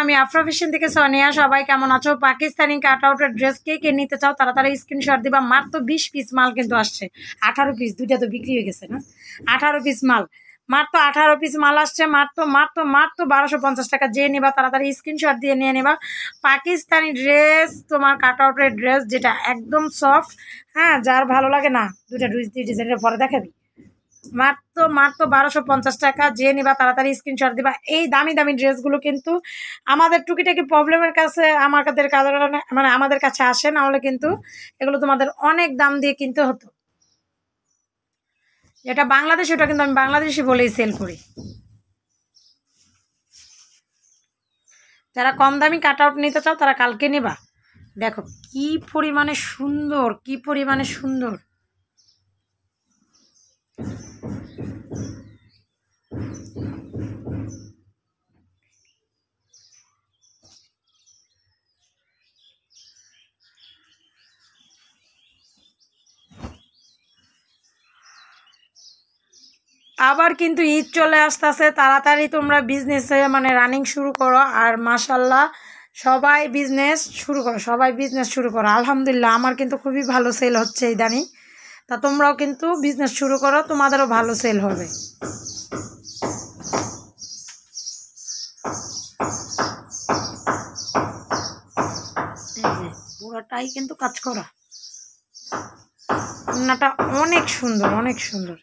আমি আফরা ফ্যাশন থেকে সোনিয়া। সবাই কেমন আছো? পাকিস্তানি কাট আউটের ড্রেস কে কে নিতে চাও তাড়াতাড়ি স্ক্রিনশট দিবা। মাত্র 20 পিস মাল কিন্তু আসছে। 18 পিস, দুইটা তো বিক্রি হয়ে গেছে না। 18 পিস মাল, মাত্র 18 পিস মাল আসছে। মাত্র মাত্র মাত্র 1250 টাকা। যে নিবা তাড়াতাড়ি স্ক্রিনশট দিয়ে নিয়ে নিবা। পাকিস্তানি ড্রেস, তোমার কাট আউটের ড্রেস যেটা একদম সফট। হ্যাঁ, যার ভালো লাগে না দুইটা ডিজাইনের পরে দেখাবি। মাত্র মাত্র 1250 টাকা। যে নিবা তাড়াতাড়ি স্ক্রিনশট দিবা। এই দামি দামি ড্রেসগুলো কিন্তু আমাদের টুকিটাকি প্রবলেমের কাছে আমাদের কারণে মানে আমাদের কাছে আসে, না হলে কিন্তু এগুলো তোমাদের অনেক দাম দিয়ে কিনতে হতো। যেটা বাংলাদেশ, ওটা কিন্তু আমি বাংলাদেশি বলেই সেল করি। যারা কম দামি কাট আউট নিতে চাও তারা কালকে নিবা। দেখো কি পরিমাণে সুন্দর, কি পরিমাণে সুন্দর। আবার কিন্তু ঈদ চলে আসতেছে, তাড়াতাড়ি তোমরা বিজনেসে মানে রানিং শুরু করো। আর মাশাল্লাহ সবাই বিজনেস শুরু করো, সবাই বিজনেস শুরু করো। আলহামদুলিল্লাহ আমার কিন্তু খুবই ভালো সেল হচ্ছে ইদানিং। তা তোমরাও কিন্তু বিজনেস শুরু করো, তোমাদেরও ভালো সেল হবে। পুরোটাই কিন্তু কাজ করা, রান্নাটা অনেক সুন্দর, অনেক সুন্দর।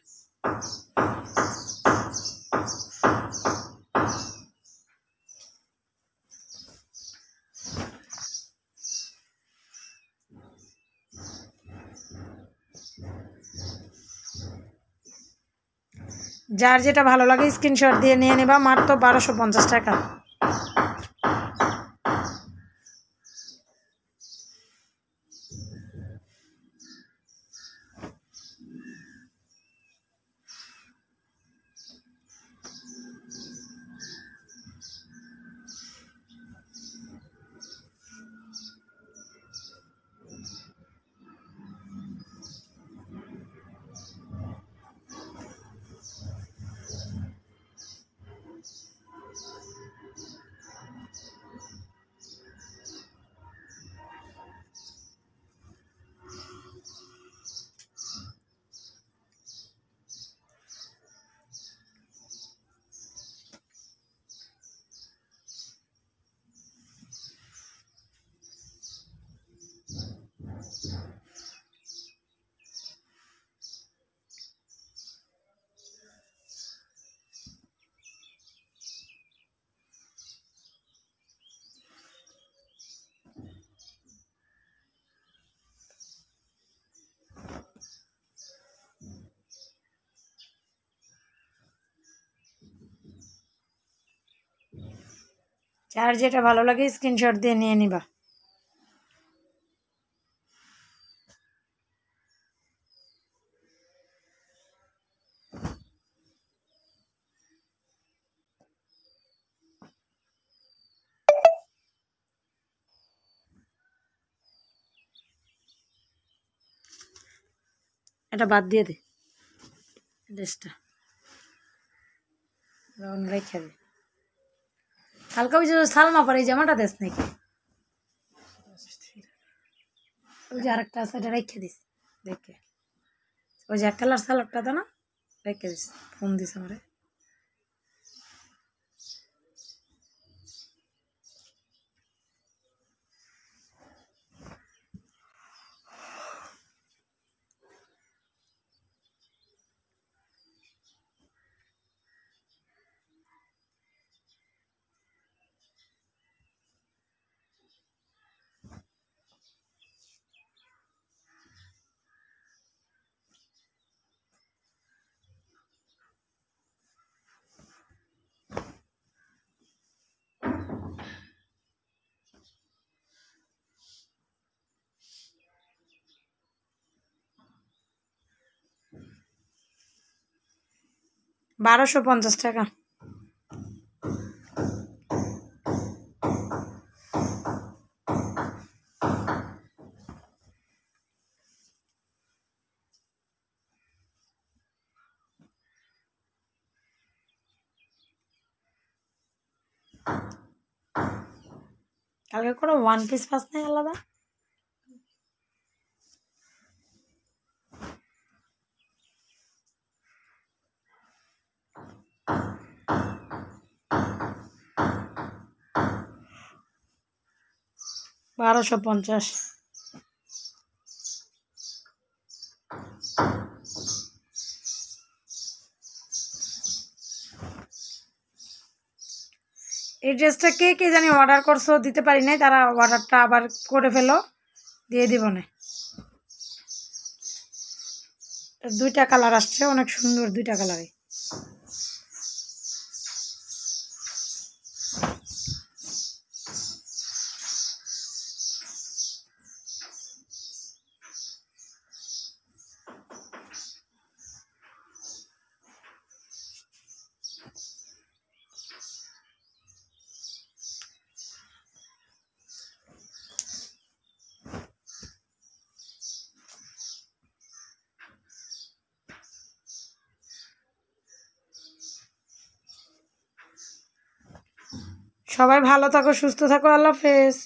যার যেটা ভালো লাগে স্ক্রিনশট দিয়ে নিয়ে নেবা। মাত্র 1250 টাকা। যার যেটা ভালো লাগে স্ক্রিনশট দিয়ে নিয়ে নিবা। এটা বাদ দিয়ে দে, ড্রেসটা রেখে দে। হালকা ওই যে সালমা পরে এই জামাটা দেশ নাকি, ওই যে আরেকটা আছে এটা রেখে দিস দেখে। ওই যে এক কালার সালোয়ারটা তো না, রেখে দিস। ফোন দিস আমারে। $1250 টাকা। কালকে কোনো ওয়ান পিস ফাস নাই আলাদা? $1250। এই ড্রেসটা কে কে জানি অর্ডার করছো, দিতে পারি নাই, তারা অর্ডারটা আবার করে ফেলো, দিয়ে দিব না। দুইটা কালার আসছে, অনেক সুন্দর দুইটা কালারে। সবাই ভালো থাকো, সুস্থ থাকো, আল্লাহ হাফেজ।